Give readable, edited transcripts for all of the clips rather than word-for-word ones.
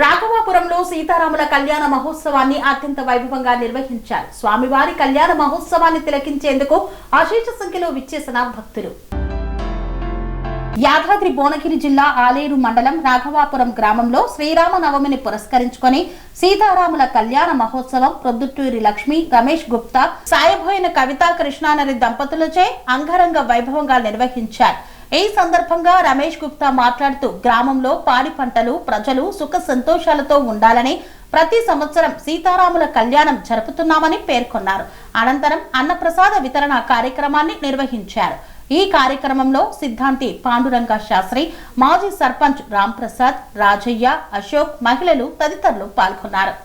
రాఘవాపురంలో సీతారాముల కళ్యాణ మహోత్సవాన్ని అత్యంత వైభవంగా నిర్వహించారు. స్వామివారి కళ్యాణ మహోత్సవాన్ని తిలకించేందుకు అశేష సంఖ్యలో విచ్చేసిన భక్తులు. యాదాద్రి భువనగిరి జిల్లా ఆలేరు మండలం రాఘవాపురం గ్రామంలో శ్రీరామనవమిని పురస్కరించుకొని సీతారాముల కళ్యాణ మహోత్సవం ప్రొద్దుటూరి లక్ష్మి, రమేష్ గుప్తా, సాయబోయిన కవితా కృష్ణానరి దంపతులచే అంగరంగ వైభవంగా నిర్వహించారు. ఈ సందర్భంగా రమేష్ గుప్తా మాట్లాడుతూ గ్రామంలో పాడి పంటలు ప్రజలు సుఖ సంతోషాలతో ఉండాలని ప్రతి సంవత్సరం సీతారాముల కళ్యాణం జరుపుతున్నామని పేర్కొన్నారు. అనంతరం అన్నప్రసాద వితరణ కార్యక్రమాన్ని నిర్వహించారు. ఈ కార్యక్రమంలో సిద్ధాంతి పాండురంగ శాస్త్రి, మాజీ సర్పంచ్ రాంప్రసాద్, రాజయ్య, అశోక్, మహిళలు తదితరులు పాల్గొన్నారు.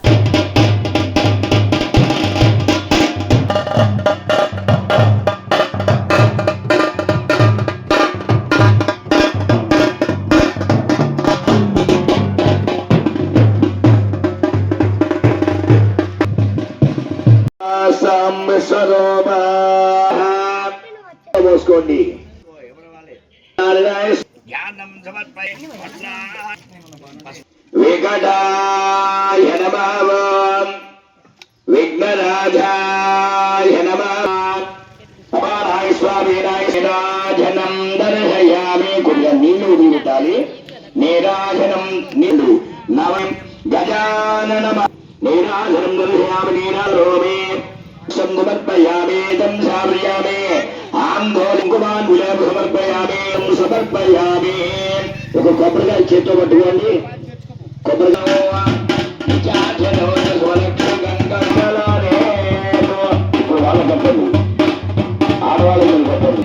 వికటాయ నమః విఘ్నరాజాయ నమః అపారాయ స్వామినాయ నీరాజనం దర్శయామి. కొద్దిగా నీళ్లు దిగుతాలి. నీరాజనం నీళ్లు నవం గజానన నీరాజనం దర్శయామి. నీరాలోమే సమర్పయామి తం సమర్పయామి ఆందోళన కుమాన్ విలేపు సమర్పయామి సమర్పయామి. ఒక కొబ్బరికాయ చేతితో పట్టుకోండి. కొబ్బరికాయ ఇప్పుడు వాళ్ళ కట్టదు, ఆడవాళ్ళకి కట్టదు.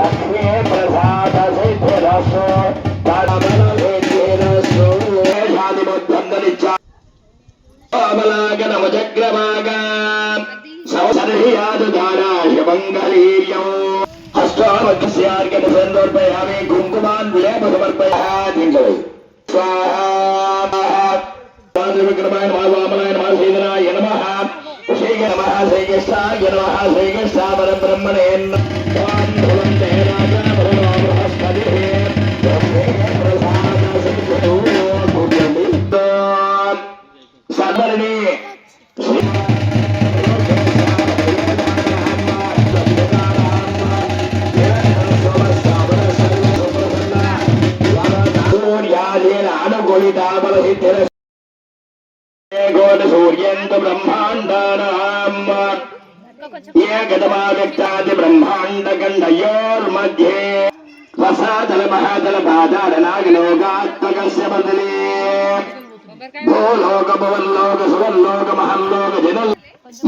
లక్ష్మీ ప్రసాద సిద్ధిరస్సు సమర్పయామి కుంకుమాన్ విలేప సమర్పయామి. విక్రమాయ నమః వామనాయ నమః శ్రీధరాయ నమః శ్రీగ నమః శ్రీకృష్ణాయ నమః శ్రీకృష్ణ పరబ్రహ్మణే సర్వరిణి సూర్యంత బ్రహ్మాండానాం ఏకదమావ్యక్తాది బ్రహ్మాండ గండయోర్మధ్యే వసాదల మహాదల బాధార నాగలోకాత్మకస్య బదలే భూలోక భువల్లోక సువర్లోక మహల్లోక జనల్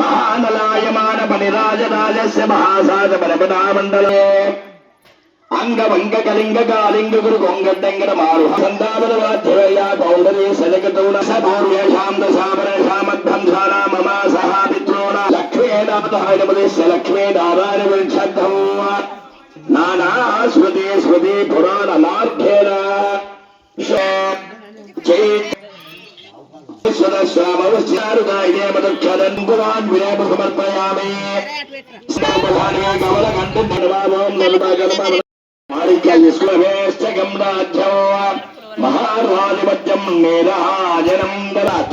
మహానలాయమాన పనిరాజరాజస్య మహాసాద బలపదామండలే అంగవంగ కళింగ కాళింగ గురు కొంగడ్డంగడ మారు సందావన వాధ్యవయ్యా పౌండరీ సజగతౌన సభూర్యేషాం దశామరేషామధ్వం ధ్వానా మమా సహా పిత్రోణ లక్ష్మీనాథాయ నమదేశ్య లక్ష్మీనారాయణ విక్షద్ధం నానా స్మృతి స్మృతి పురాణ మార్గేణ స్వామవశ్చారుగాయమదక్షరంకుమాన్ విలేప సమర్పయామి. కమల కంఠం మాణిక్యాలు తీసుకువేష్టకం రాజ్యం మహారాజమధ్యం నీరాజనం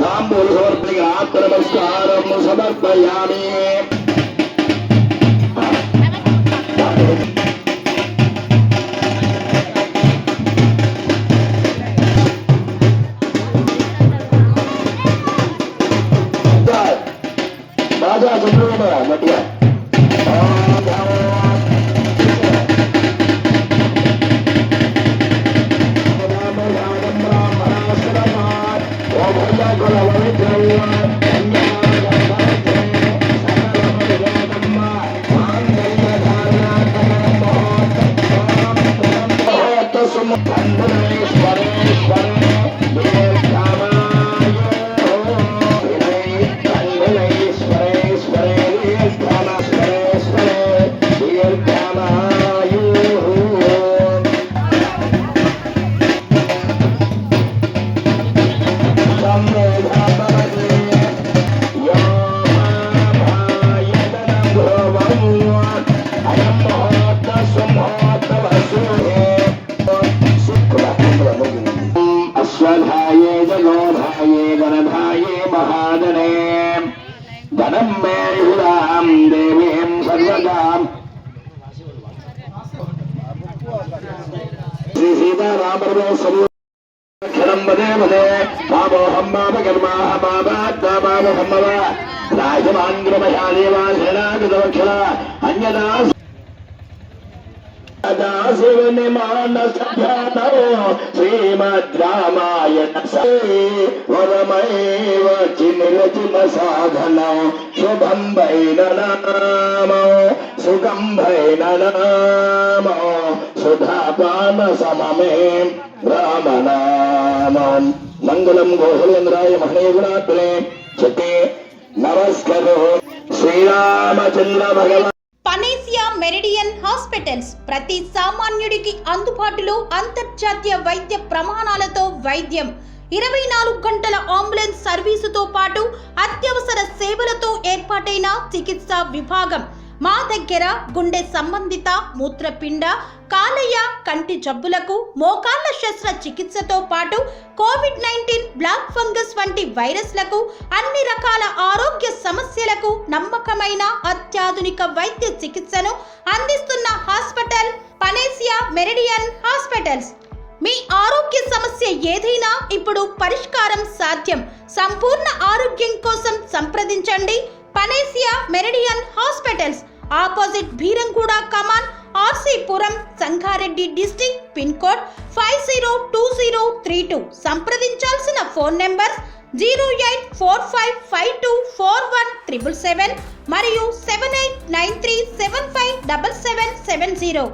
తాంబూల సమర్పణ ఆత్మనమస్కారం సమర్పయామి. రాజా సుబ్రహ్మణ్య గట్టిగా ధనం మే హురాం దేవీం సర్వదాం శ్రీ సీతారామరమో క్షరం వదే వదే మామోహం మామ కర్మాహ మామాత్మామహమ్మవ రాజమాంగ్రమయాదేవా శరణాగతవక్షల అన్యదా శివుని మానసధ్యానో శ్రీమద్ రామాయణ వరమైవ చిన్న సాధనం శుభం భైన నామో సుఖం భైన నామో సుధాపాన సమమే రామనామం మంగళం గోహలేంద్రాయ మహనీగుణాత్మనే చిత్తే నమస్కరో శ్రీరామచంద్ర భగవాన్. పనేసియా మెరిడియన్ హాస్పిటల్స్ ప్రతి సామాన్యుడికి అందుబాటులో అంతర్జాతీయ వైద్య ప్రమాణాలతో వైద్యం, 24 గంటల అంబులెన్స్ సర్వీసుతో పాటు అత్యవసర సేవలతో ఏర్పాటైన చికిత్సా విభాగం. మా దగ్గర గుండె సంబంధిత, మూత్రపిండ, కాలేయ, కంటి జబ్బులకు, మోకాళ్ల శస్త్ర చికిత్సతో పాటు కోవిడ్-19, బ్లాక్ ఫంగస్ వంటి వైరస్లకు, అన్ని రకాల ఆరోగ్య సమస్యలకు నమ్మకమైన అత్యాధునిక వైద్య చికిత్సను అందిస్తున్న హాస్పిటల్ పనేసియా మెరిడియన్ హాస్పిటల్స్. మీ ఆరోగ్య సమస్య ఏదైనా ఇప్పుడు పరిష్కారం సాధ్యం. సంపూర్ణ ఆరోగ్యం కోసం సంప్రదించండి panacea meridian hospitals. Opposite Bheeramguda Kaman, RC Puram, Sangareddy district. Pin code 502032. సంప్రదించాల్సిన ఫోన్ నెంబర్ 0845524177 మరియు 7893757770.